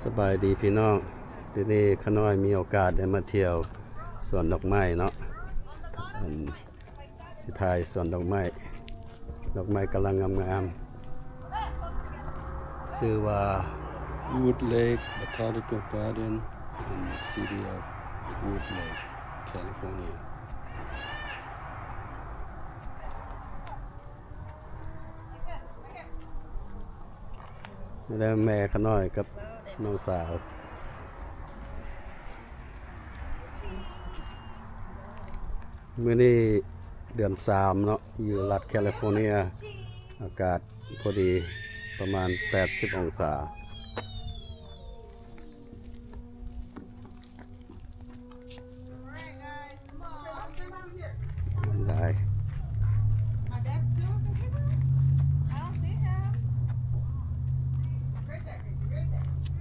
สบายดีพี่น้องทีนี้ข้าน้อยมีโอกาสได้มาเที่ยวสวนดอกไม้เนาะสิทายสวนดอกไม้กำลังงามๆชื่อว่า Wood Lake Botanical Garden in the city of Wood Lake, California. แล้วแม่ข้าน้อยกับน้องสาวมื้อนี้เดือน3เนาะอยู่รัฐแคลิฟอร์เนียอากาศพอดีประมาณ80องศาได้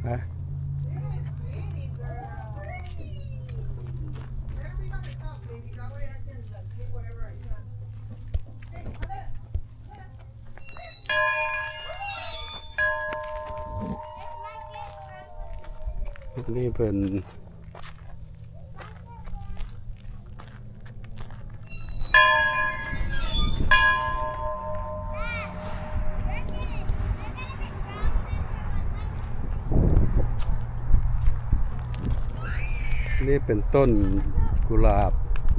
ฮะนี่เป็นต้นกุหลาบ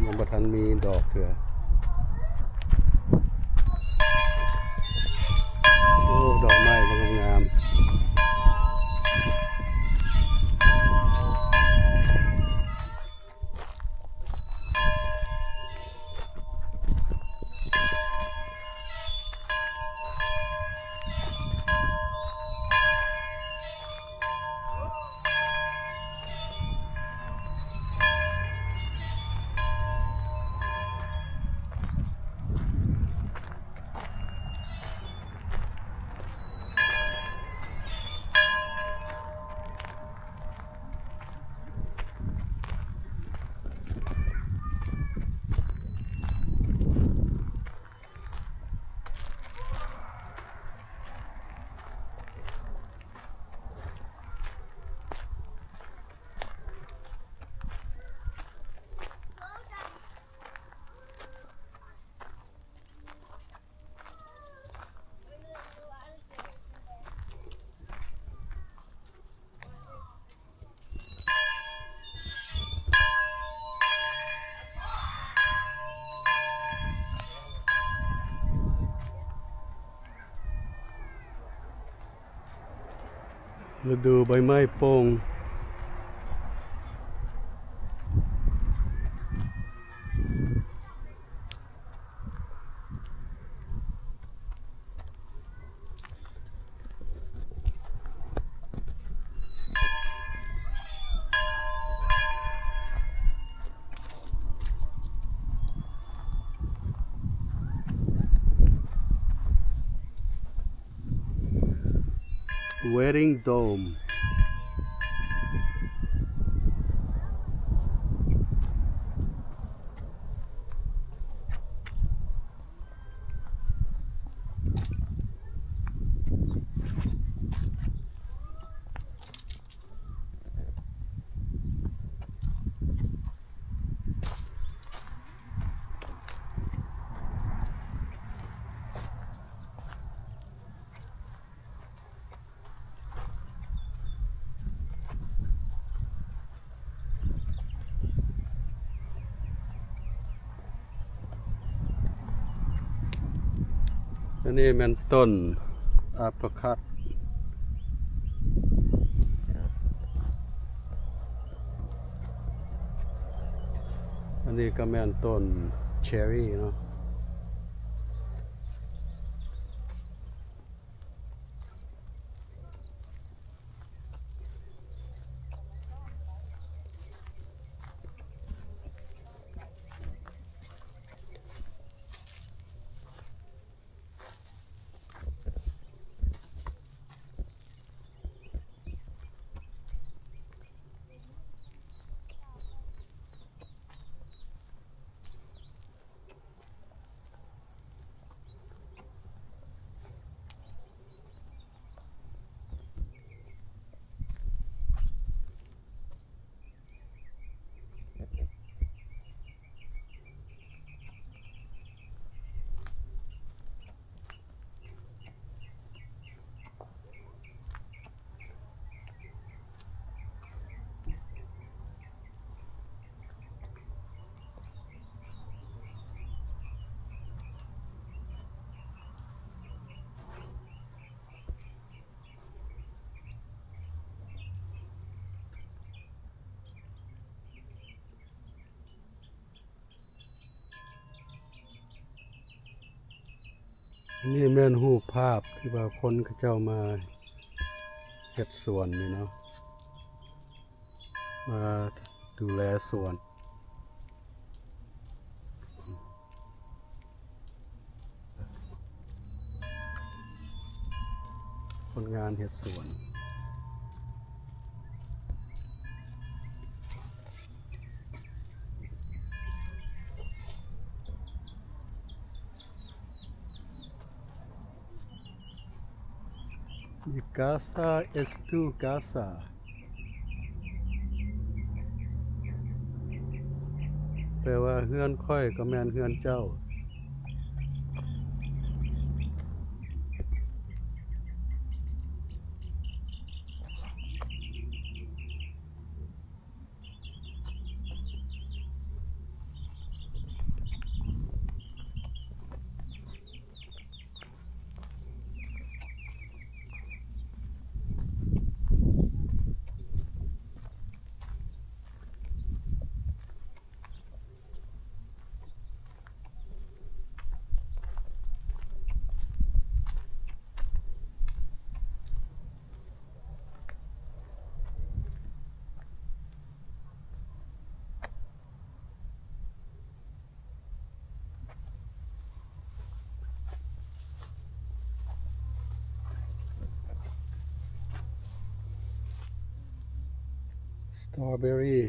ยังบ่ทันมีดอกเถื่อโอ้ดอกไม้มันงามฤดูใบไม้โป่งWedding Domeอันนี้มันต้นอาปรคัตอันนี้ก็แม่นต้นเชอรี่เนาะ นี่แม่นรูปภาพที่ว่าคนเขาเจ้ามาเฮ็ดสวนนี่เนาะมาดูแลสวนคนงานเฮ็ดสวนdi casa es tu casa แปลว่าเฮือนค่อยก็แม่นเฮือนเจ้าสตรอเบอรี่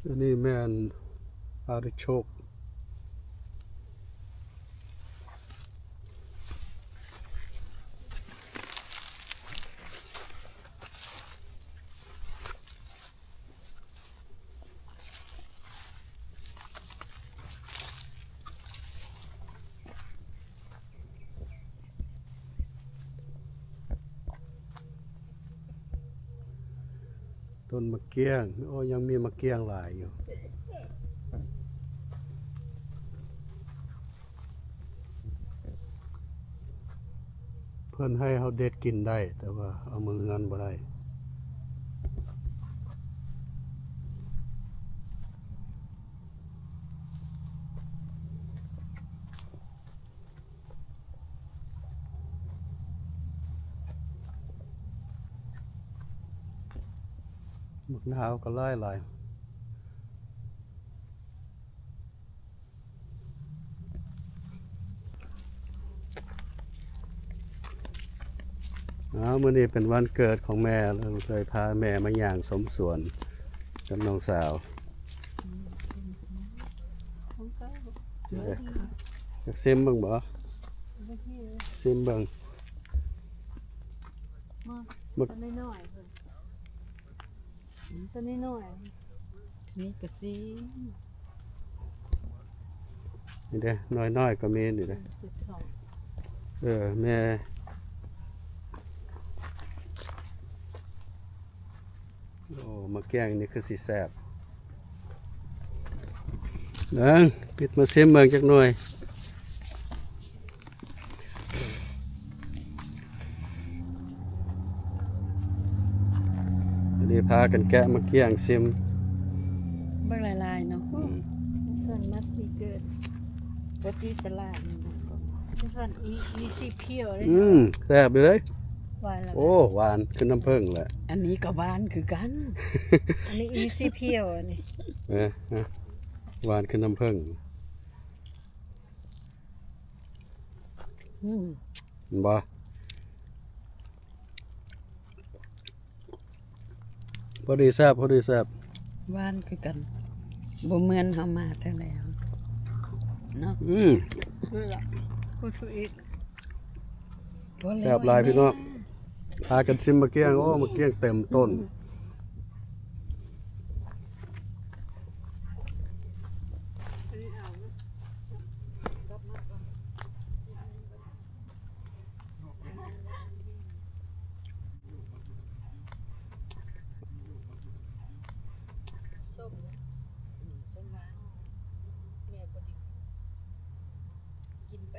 อันนี้แม่นอาร์ติโชกต้นมะเกี้ยงโอ้ยังมีมะเกี้ยงหลายอยู่เพิ่นให้เฮาเด็ดกินได้แต่ว่าเอามือเงินบ่ได้มะนาวก็หลายมื้อนี้เป็นวันเกิดของแม่เราเลยพาแม่มาย่างสมสวนกับน้องสาวอยากซิมเบิ่งบ่ซิมเบิ่งตัวน้อยๆตัวน้อยนี่ก็สิ นี่เด้น้อยๆก็มีนี่เด้แม่โอ้มะแกงนี่คือสิแซ่บปิดมาซิมเบิ่งจักหน่อยอันนี้พากันแกะมะเกี้ยงซิมเบิ่งลายๆเนาะส่วนมัสมีเกิดปกติตลาดนี่ส่วนอีซีเพียวเลยแซ่บไปเลยหวานแล้วโอ้หวานขึ้นน้ำผึ้งแหละอันนี้ก็หวานคือกันอันนี้อีซีเพียวอันนี้หวานขึ้นน้ำผึ้งบ่พอดีแซ่บหวานคือกันบ่เหมือนเฮามาแต่แล้วเนาะนี่ล่ะพูดอีกแซ่บหลายพี่น้องพากันซิมมะเกี้ยงโอ้มะเกี้ยงเต็มต้นกินไป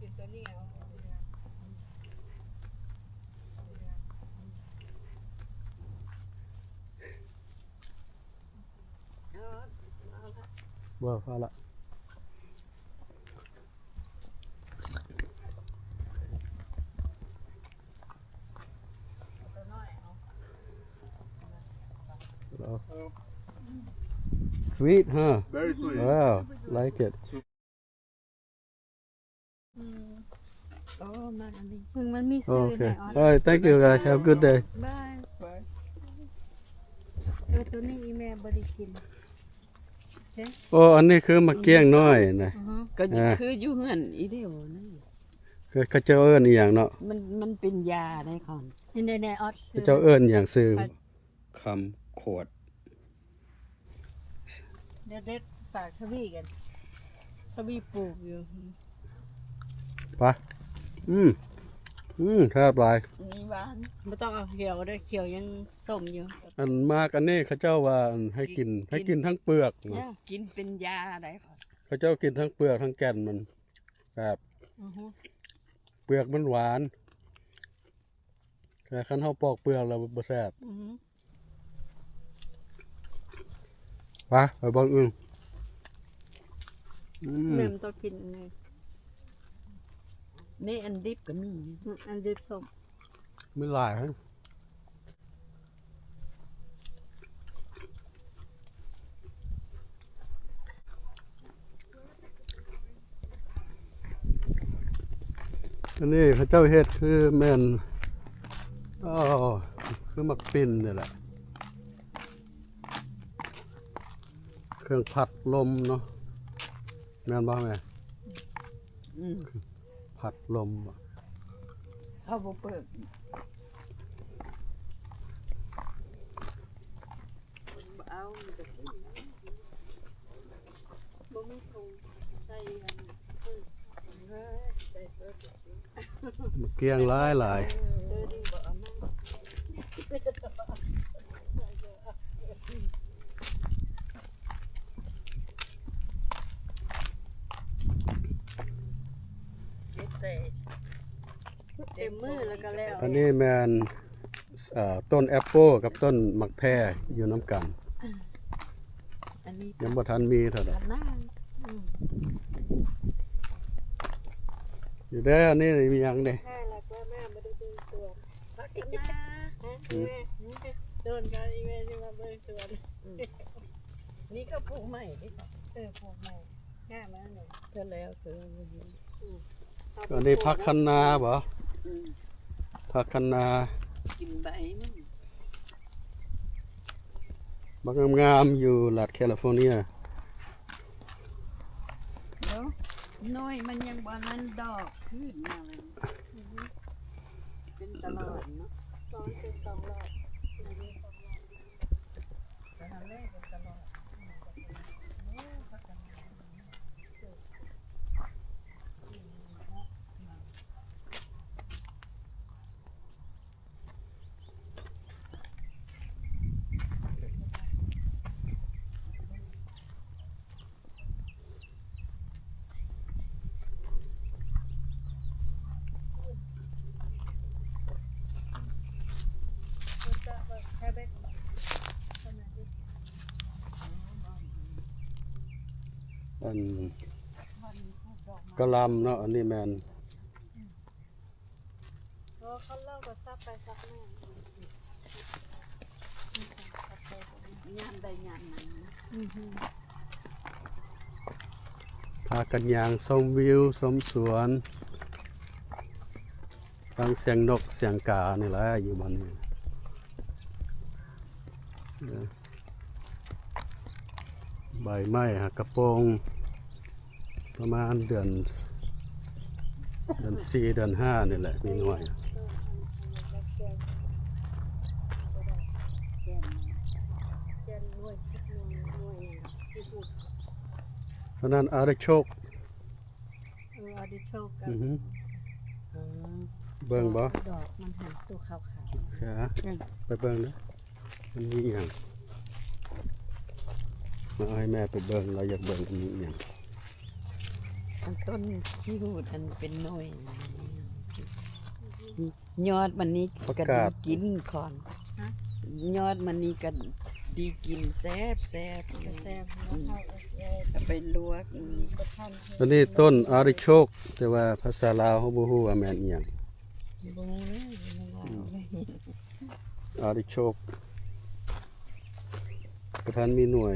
กินตัวนี้เอา บ่ฟ้าละSweet, huh? Very sweet. Wow, like it. โอ้มันอันนี้มันมีซื้อใน Okay. ออน All right, thank you guys. Have a good day. บาย Bye. ตัวนี้อีแม่บ่ได้กิน โอ้อันนี้คือมะเกี้ยงน้อยนะ ก็คืออยู่เฮือนอีเดียวนี่ คือเขาเจ้าเอิ้นอีหยังเนาะ มันเป็นยาได้ก่อน ในออส เขาเจ้าเอิ้นอีหยังซื้อคำขวด เด็ดปากทวีกันทวีปลูกอยู่ ไปแทบหลาย มีหวาน ไม่ต้องเอาเขียวด้วยเขียวยังส้มอยู่ อันมากอันนี้เขาเจ้าว่าอันให้กินทั้งเปลือกเนาะ กินเป็นยาได้ก่อน เขาเจ้ากินทั้งเปลือกทั้งแก่นมันแบบ เปลือกมันหวานแต่คันเฮาปอกเปลือกแล้วบ่แซ่บไปเบิ่งอึ้ง แม่มันต้องกินอันนี้ นี่อันดิบก็มี อันเด็ดส้ม มีหลายฮะอันนี้เขาเจ้าเฮ็ดคือแม่นคือมักปิ่นนี่แหละ เครื่องผัดลมเนาะแม่นบ่แม่ผัดลมบ่ เขาบ่เปิด เอาบ่มีถุงใส่อันใส่เพิ่ม มะเกียงหลาย เดินดีบ่เอามา เก็บใส่ เต็มมือแล้วก็แล้ว อันนี้แม่นต้นแอปเปิลกับต้นมักแพรอยู่น้ำกัน อันนี้ ยังบ่ทันมีเท่าใด กันหน้า อยู่ได้ออันนี้มีหยังเด้ แม่แล้วก็แม่บ่ได้เดินสวนพักกันนะแม่โดนกันอีแม่ที่มาเดินสวน นี่ก็ปลูกใหม่ดิค่ะ ปลูกใหม่ง่ายมากเลย เท่าแล้วคือ อันนี้ผักคะน้าบ่ผักคะน้า กินใบมัน บักงามๆอยู่รัฐแคลิฟอร์เนีย เดี๋ยวน้อยมันยังบ่นั้นดอกขึ้นมาเลยเป็นตลอดเนาะ สองเป็นสองรอบ แต่ทำแรกเป็นตลอด แค่เบ็ด อันกะหลำเนาะอันนี้แม่น เขาเล่าก็ซับไปซับแม่ ยามใดยามนั้นนะ พากันยางชมวิวชมสวนฟังเสียงนกเสียงกานี่แหละอยู่บ้านนี้ใบไม้หักกระโปรงประมาณเดือน4เดือน5นี่แหละมีหน่วย เพราะนั้นอาร์ติโชก อาดิโชคกั อือหือเบิ่งบ่ ดอกมันหันตัวขาว ขาไปเบิ่งนะมันมีอหย่างมาเอาให้แม่ไปเบิ่งเราอยากเบิ่งมันมีอหย่าง ๆอันต้นที่หูดอันเป็นน้อยยอดมันนี้ก็กินคอนยอดมันนี้ก็ ตีกินแซ่บแซ่บ กระแซบแล้วเข้าเอาไปลวก บ่ทัน อันนี้ต้นอาริโชกแต่ว่าภาษาลาวเขาบ่ฮู้ว่าแม่นอีหยัง บ่เลย อาริโชกบ่ทันมีหน่วย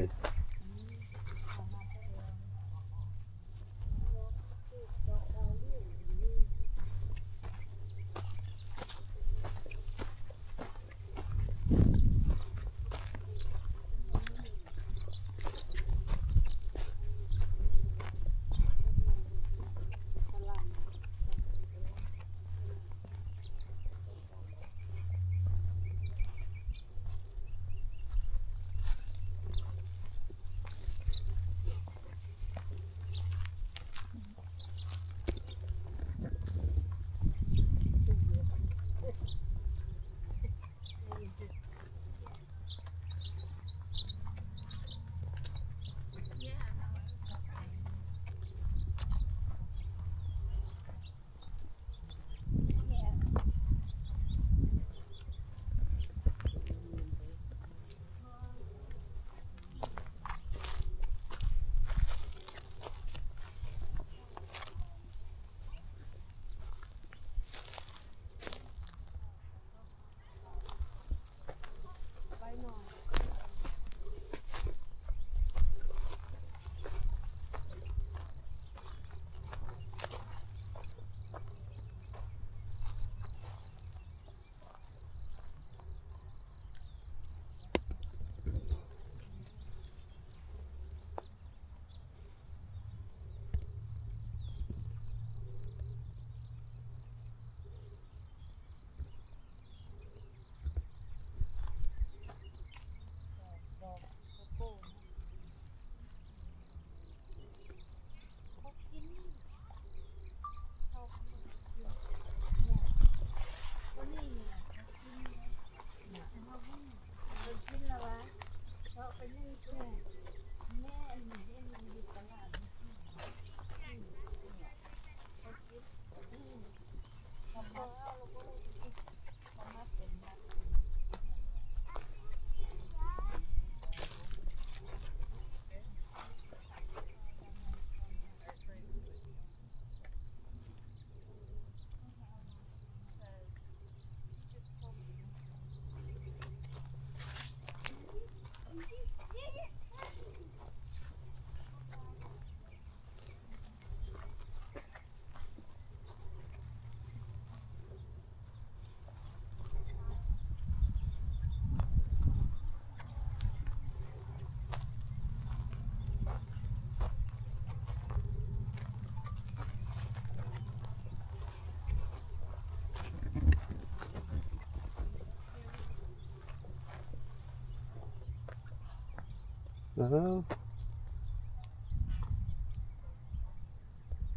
อ้าว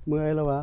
เมื่อยแล้ววะ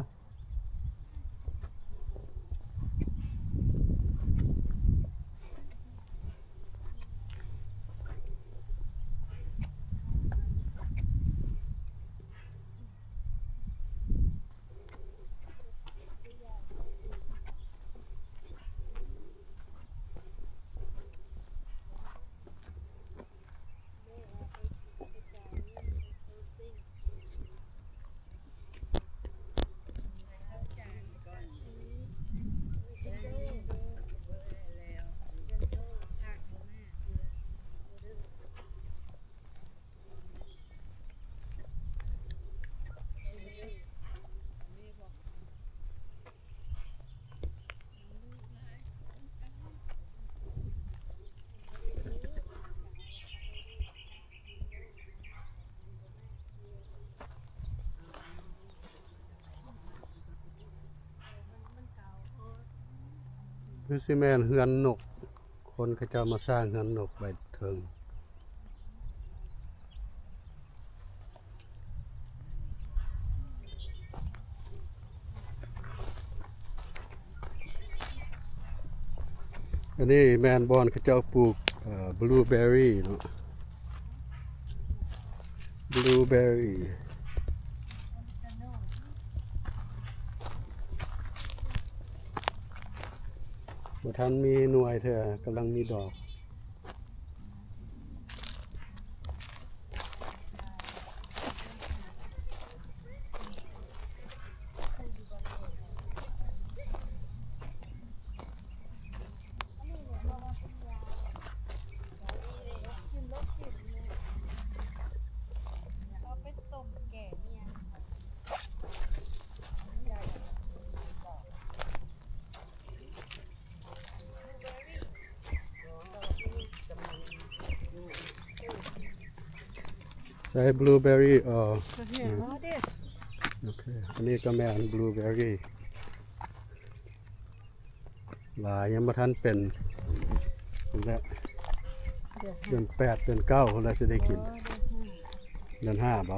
คือสิแม่นเฮือนนกคนเขาเจ้ามาสร้างเฮือนนกไว้เทิงอันนี้แมนบอนเขาเจ้าปลูกบลูเบอร์รี่เนาะบลูเบอร์รี่บ่ทันมีหน่วยเถอะกำลังมีดอก ใส่บลูเบอร์รี่อ๋อ So here, all this. โอเคอันนี้ก็แม่นบลูเบอร์รี่หลายยังบ่ทันเป็นนั่นแหละ Yeah. เดือน8เดือน9คนละสิได้กิน Oh, เดือน5บ่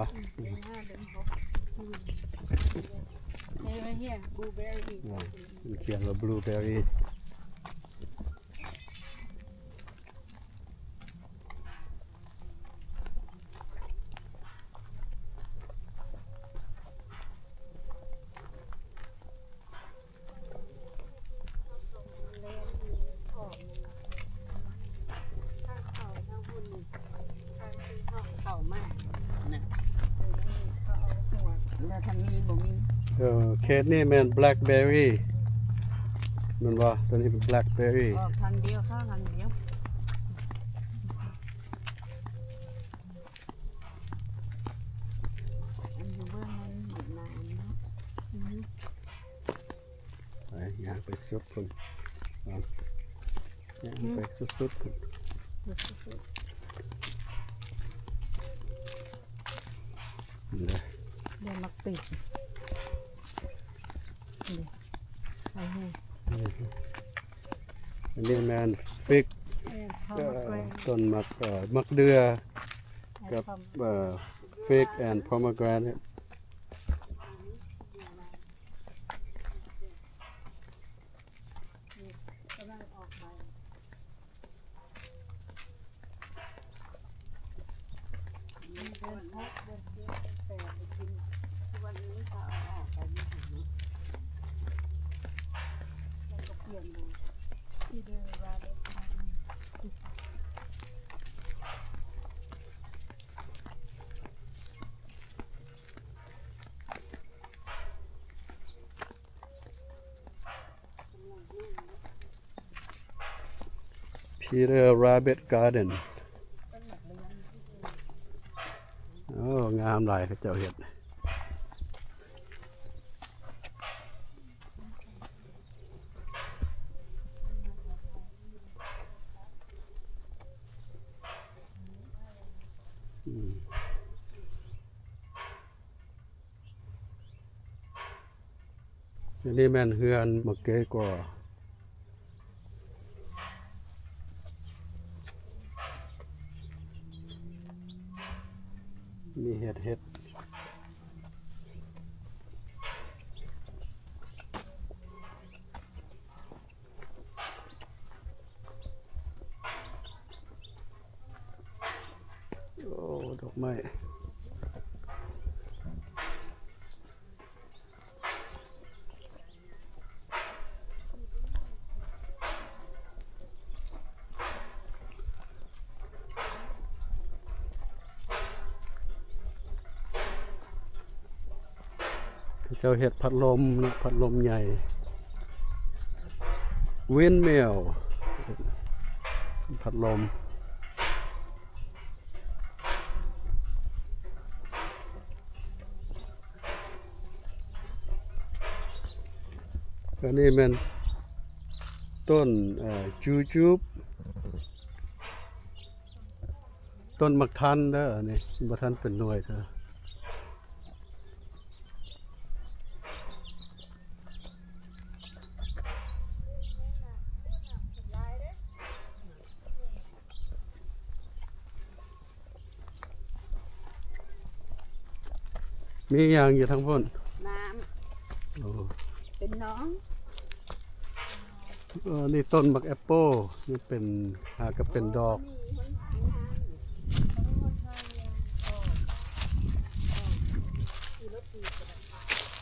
Over here, blueberry. มันเขียนว่าบลูเบอร์รี่เข้ามากนะแล้วถ้ามีบ่มี เคสนี่แม่นแบล็คเบอร์รี่มันว่าตัวนี้เป็นแบล็คเบอร์รี่ ออกทางเดียวเข้าทางเดียวอันอยู่เบื้องนั้นหมดนานเนาะ ไปย่างไปสุดคุณย่างไปสุดๆคุณนี่เลย เดี๋ยวมักปิดนี่ไปให้ อันนี้แมนฟิก เข้ามาแกล้ง ต้นมักเดือ ให้ กับ ความ ฟิกแอนด์พอม e กร n a t e กำลังออกใบเดือนหกเดือนเจ็ดเดือนแปดไปกิน วันนี้เขาเอาออกไปไม่ถึง แล้วก็เปลี่ยนมาที่เดิมว่าได้ทำ Peter Rabbit Garden โอ้งามหลายเขาเจ้าเห็ดอันนี้แม่นเฮือนมะเก๋กว่ามีเห็ดโอ้ดอกไม้เจ้าเห็ดพัดลมนะพัดลมใหญ่วินเมลพัดลมอันนี้เป็นต้นจูจูบต้นมักทันเด้อนี่มักทันเป็นหน่วยเถอะ มีอย่างอยู่ทั้งพ้น น้ โอ้ ำเป็นน้อง นี่ต้นมักแอปเปิลนี่เป็นหากับเป็นดอก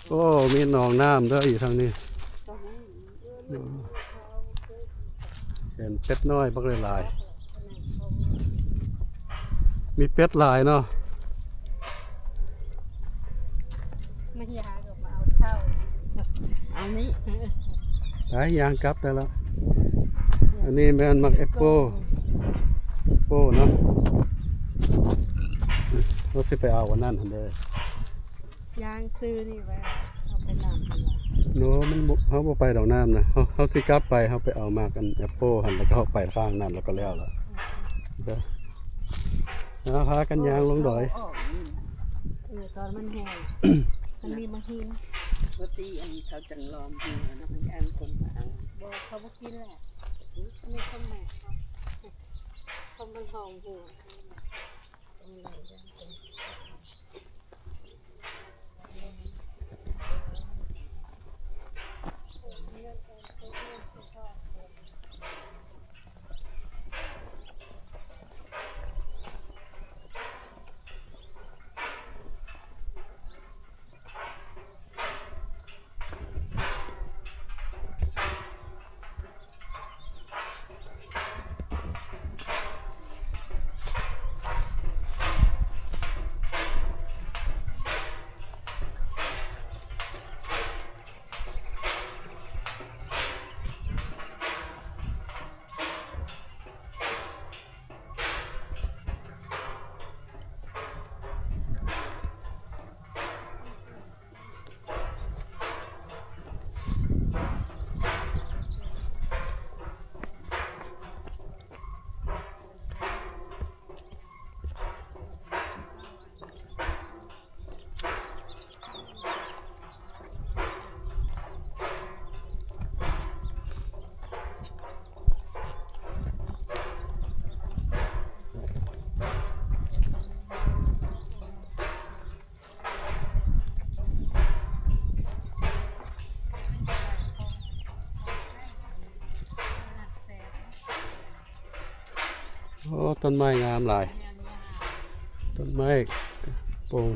โอ้ มีหนองน้ำด้วยอยู่ทางนี้ เห็นเป็ดน้อยบักหลายๆมีเป็ดหลายเนาะ ไม่ยากก็มาเอาเท่า เอานี้ หลายอย่างกลับแต่ละอันนี้แม่นมักแอปเปิลเนาะเราสิไปเอาวันนั้นหั่นเด้อย างซื้อนี่ไว้เอาไปนำมันละ โน้มันบ่เฮาบ่ไปดอกน้ำนะเฮาสิกลับไปเฮาไปเอามากันแอปเปิลหั่นแล้วก็เฮาไปข้างนั้นแล้วก็แล้วล่ะเด้อพากันยางลงดอย ออก นี่นะ ตอนมันแห้งมันมีมาหิน ปกติอันเขาจังลอมอยู่นะมันย่างคนมาเอา บอกเขาบ่กินแหละมีคนแม่เขามันหอมหัวตรงไหนได้เป็น โอ้ต้นไม้งามหลายต้นไม้โปร่ง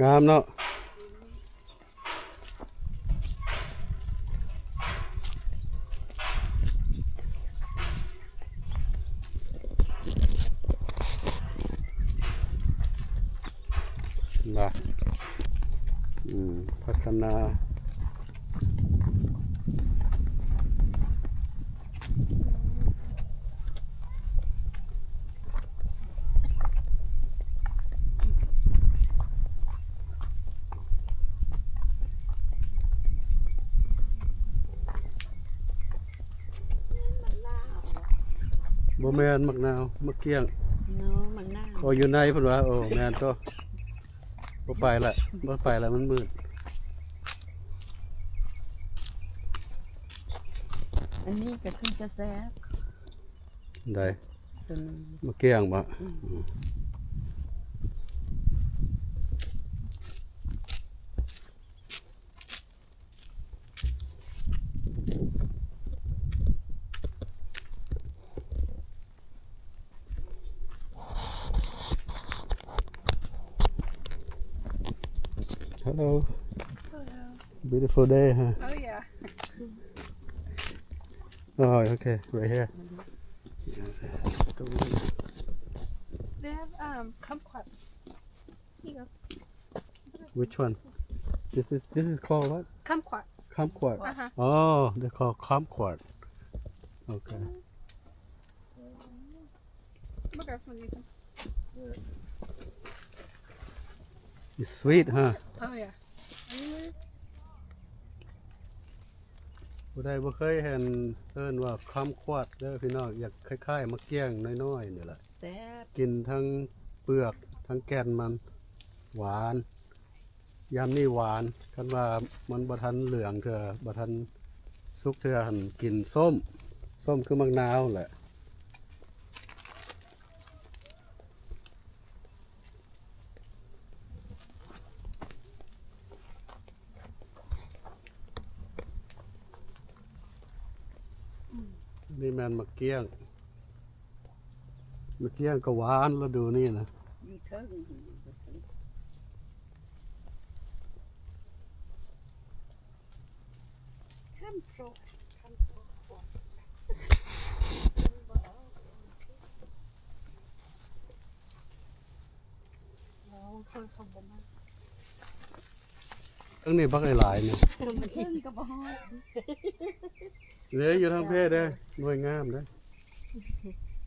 งามเนาะนะพัฒนาบ่แม่นมักนาวมักเกี้ยง เนาะมันน่า โอ้อยู่ในเพิ่นว่าโอ้แม่นก็บ่ไปละบ่ไปละมันมืด อันนี้ก็คือจะแซ่บ ได้ ตัวนี้ มักเกี้ยงบ่Hello. Beautiful day, huh? Oh yeah. Oh, okay, right here. Yes, yes, the one. They have kumquats. Here you go. Which one? This is called what? Kumquat. Kumquat. Uh-huh. Oh, they're called kumquat. Okay. Look at some of these. It's sweet, huh? Oh yeah. ผู้ใดบ่เคยเห็นเอิ้นว่าคัมควดเด้อพี่น้องอยากคล้ายๆมะเกี้ยงน้อยๆนี่แหละ แซ่บ กินทั้งเปลือกทั้งแก่นมันหวานยามนี่หวานคันว่ามันบ่ทันเหลืองเถื่อบ่ทันสุกเถื่อหั่นกินส้มคือมะนาวแหละนี่แม่นมะเกี้ยงก็หวานแล้วดูนี่นะ You totally. Kumquat. เราเคยเขาบ่มา ทั้งนี้บักหลายๆนี่ Turnก็บ่ฮอด เหลืออยู่ทางเพศเด้อหน่วยงามเด้อ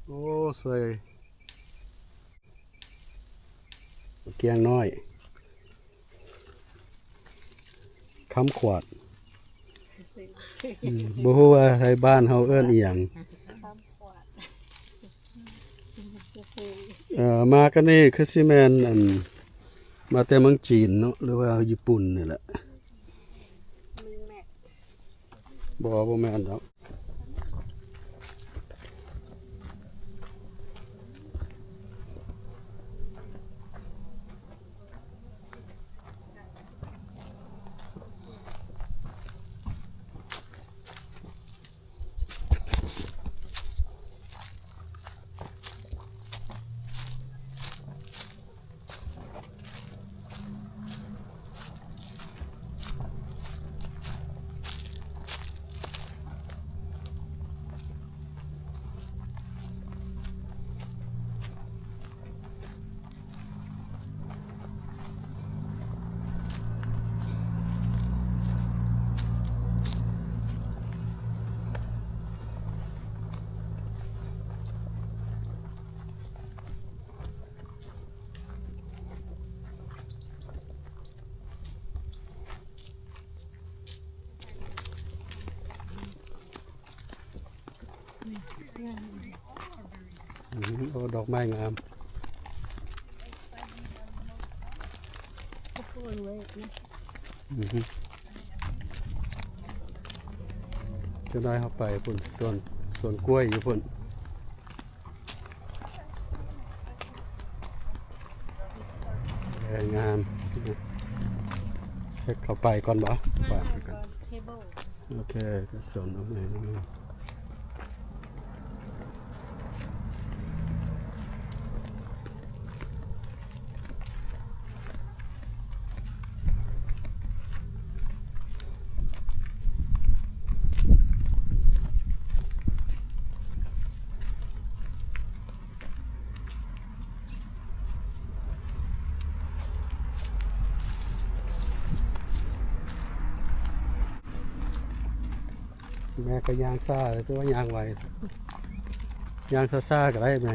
โอ้สวยมะเกี้ยงน้อย คำขวดบ่ฮู้ว่าไทยบ้านเฮาเอิ้นอีหยังมากันนี่คือสิแม่นมาแต่เมืองจีนเนาะหรือว่าญี่ปุ่นนี่แหละบ่แม่นดอกโอ้ดอกไม้งามจะได้เข้าไปพุ่นส่วนกล้วยอยู่พุ่นงามเช็คเข้าไปก่อนบ่ไปกัน โอเคก็ส่วนเอาไปนี่แม่ก็ย่างซ่าแต่ว่าย่างไวย่างซ่าก็ได้แม่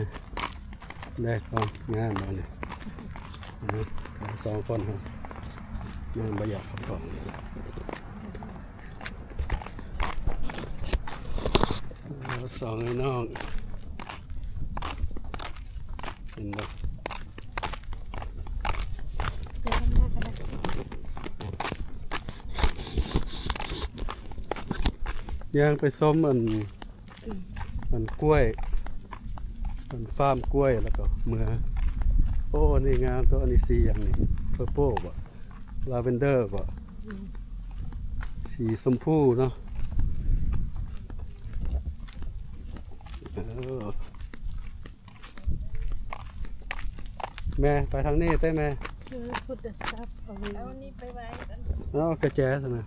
ได้ก่อนงานมาเนี่ยสองคนครับงานประหยัดครับก่อนสองไอ้น้องเห็นไหมย่างไปส้มอันกล้วยอันฟาร์มกล้วยแล้วก็เมื่อโอ้นี่งามตัวอันนี้สีอย่างนี้เพอร์โป้บ่ลาเวนเดอร์บ่สีชมพูเนาะแม่ไปทางนี้ได้แม่ put the stuff away เอานี่ไปไว้กัน เอากระแจใช่ไหม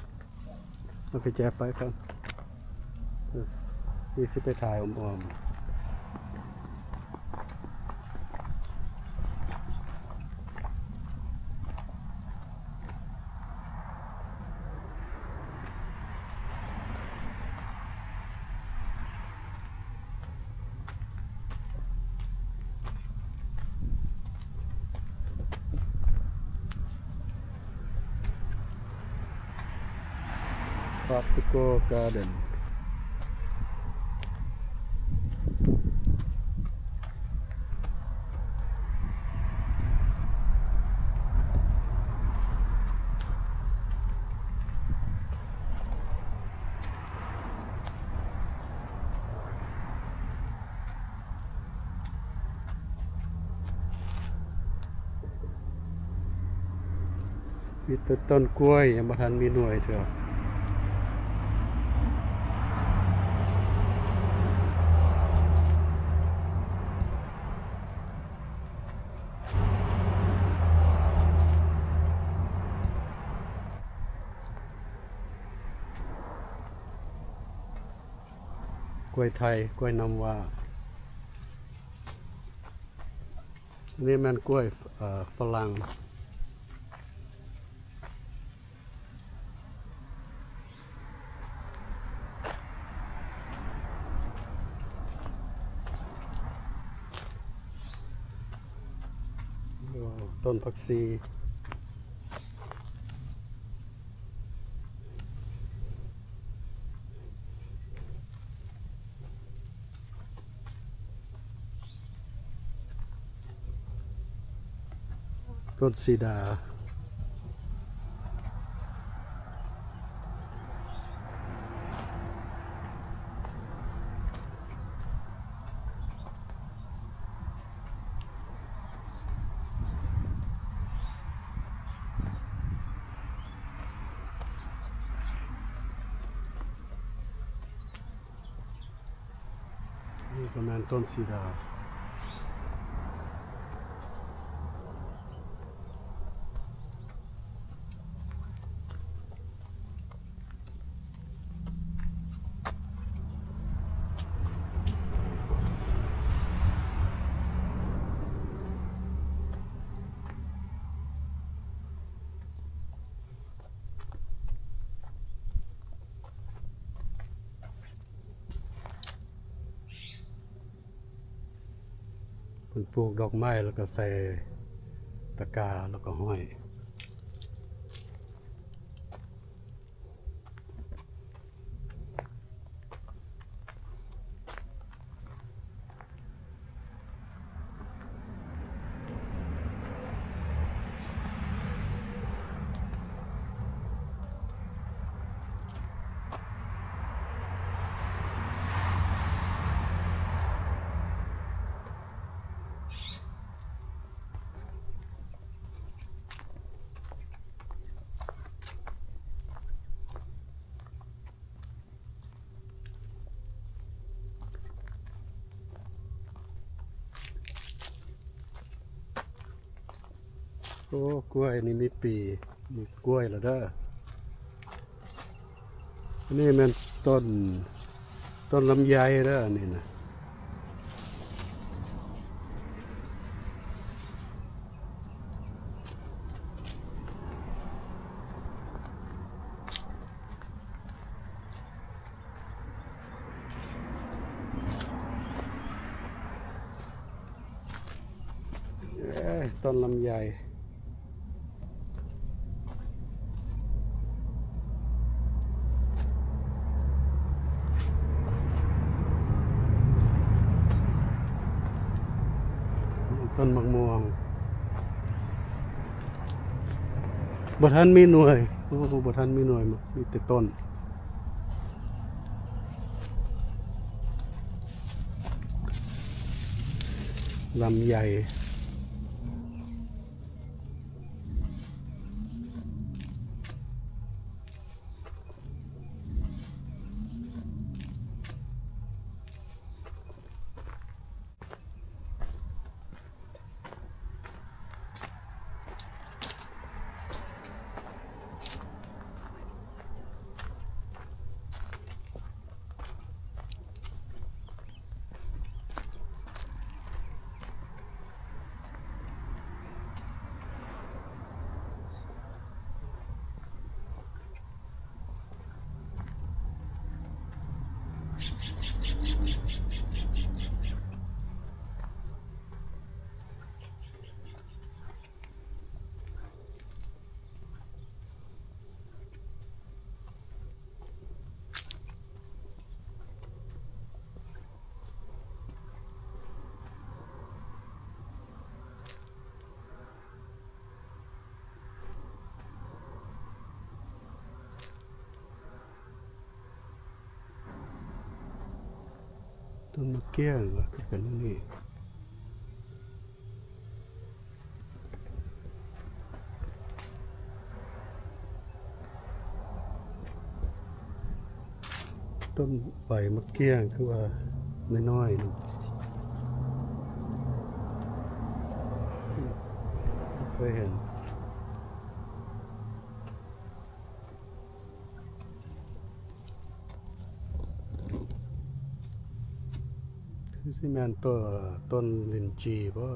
เอากระแจไปครับนี่สิไปถ่ายอมๆTropical Garden มีต้นกล้วยยังบ่ทันมีหน่วยเถอะกล้วยไทยกล้วยน้ำว้าอันนี้มันกล้วยฝรั่งต้นผักชี ต้นสีดานี่ประมาณต้นสีดาเพิ่นปลูกดอกไม้แล้วก็ใส่ตะกร้าแล้วก็ห้อยโอ้กล้วยนี่มีปีมีกล้วยแล้วเด้ออันนี้มันต้นลำไยเด้อนี่นะต้นลำไยต้นมะม่วงบ่ทันมีหน่วยโอ้บ่ทันมีหน่วยมีแต่ต้นลำไยต้นมะเกี้ยงก็เป็นนี่ต้นใบมะเกี้ยงคือว่าน้อยๆนึงเคยเห็นคือสิแม่นต้นลิ้นจี่บ่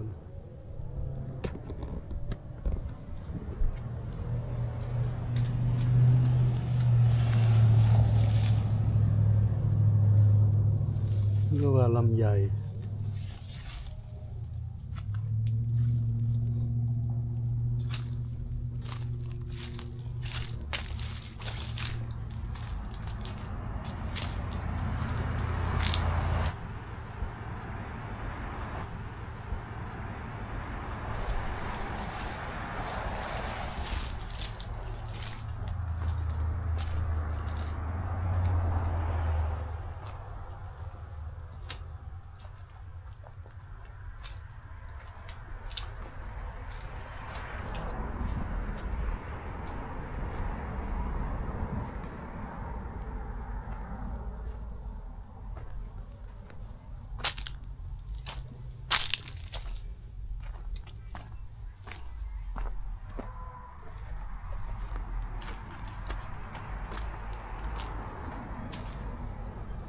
หรือว่าลำไย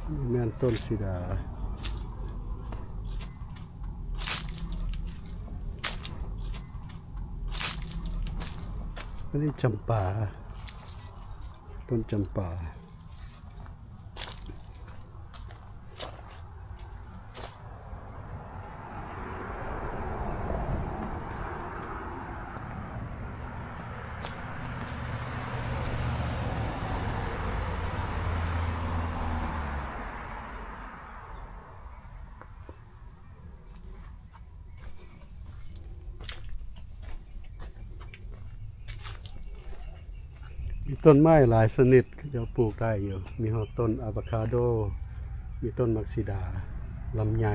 แม่นต้นสีดาอันนี้จำปาต้นจำปามีต้นไม้หลายชนิดที่จะปลูกได้อยู่มีฮอดต้นอะโวคาโดมีต้นมักซิดาลำไย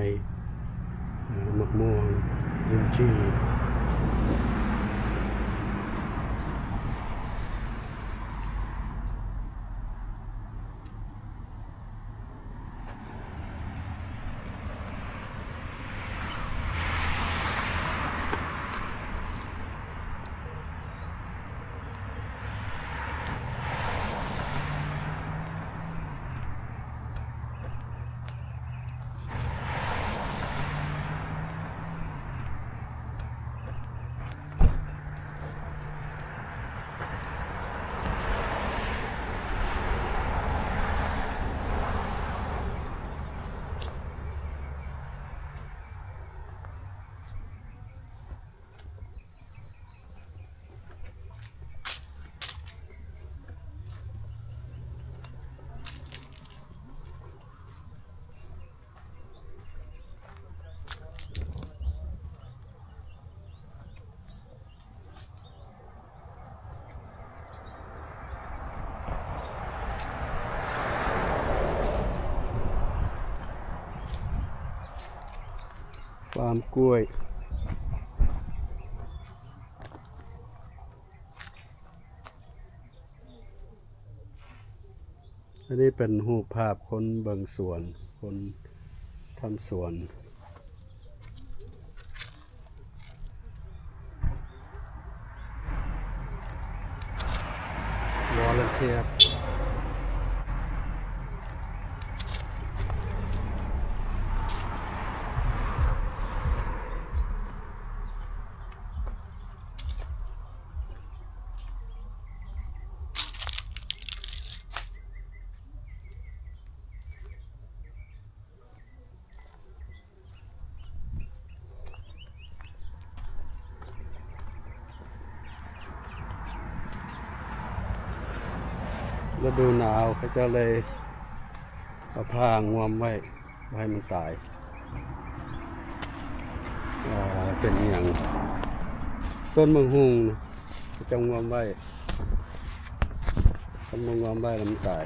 มะม่วงลินจีฟาร์มกล้วยอันนี้เป็นรูปภาพคนเบิ่งสวนคนทำสวนวอลเทียร์ฤดูหนาวเขาจะเลยเอาผ้างวมไว้ไม่ให้มันตายเป็นอย่างต้นมังหุงเขาจะงวมไว้ถ้ามันงวมไว้แล้วมันตาย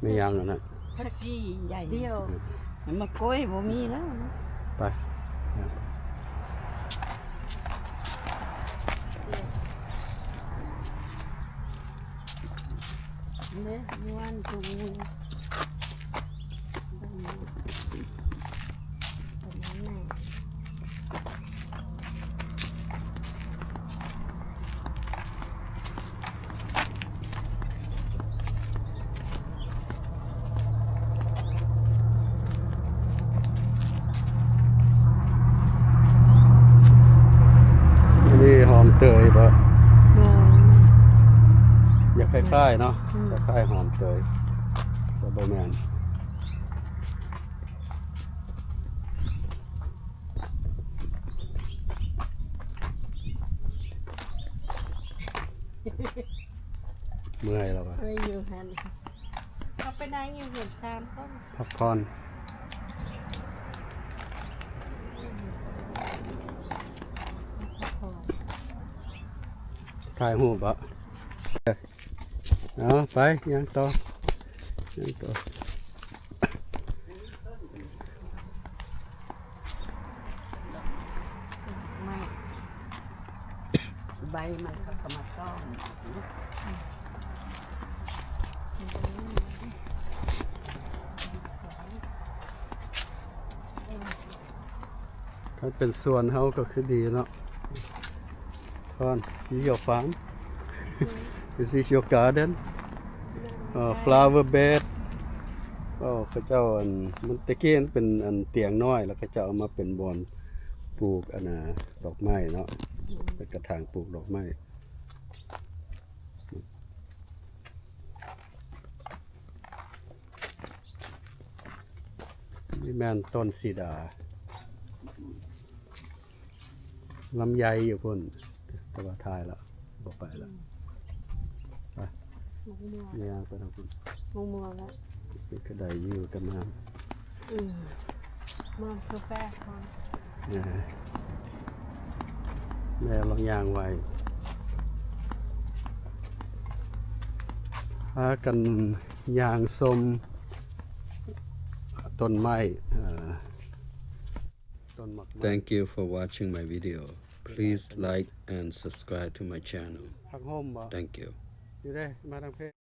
ไม่ยังนะ ผักชีใหญ่เดียวมันมากล้วยบ่มีแล้วนะ ไป เนี่ยมีวันตรงนี้ประมาณนั้น อันนี้หอมเตยปะ โอ้ย อยากคล้ายๆเนาะ อืม คล้ายๆหอมเตยแต่บ่แม่นเมื่อยแล้วปะ ไปอยู่หันเขาไปนั่งอยู่เห็น3 คน พักผ่อนถ่ายรูปปะเอาไปยังต่อ ยังต่อ ไม่ใบมันเขาก็มาซ่อม ถ้าเป็นสวนเฮาก็คือดีเนาะก่อน your farm this is your garden flower bed ก็เขาเจ้าอันมันตะกี้มันเป็นอันเตียงน้อยแล้วเขาเจ้าเอามาเป็นบอนปลูกอันน่ะดอกไม้เนาะเป็นกระถางปลูกดอกไม้นี่แม่นต้นสีดาลำไยอยู่พุ่นแต่ว่าทายแล้วบอกไปแล้วไป มะม่วง เนี่ยไปทางพุ่น มะม่วงแล้ว นี่ก็ได้อยู่กันมา มองกาแฟมอง แม่ลองยางไว้พากันยางสมต้นไม้ต้นหมัก Thank you for watching my video. Please like and subscribe to my channel. ผักโฮมบ่ Thank you. อยู่ได้มาทางเพศ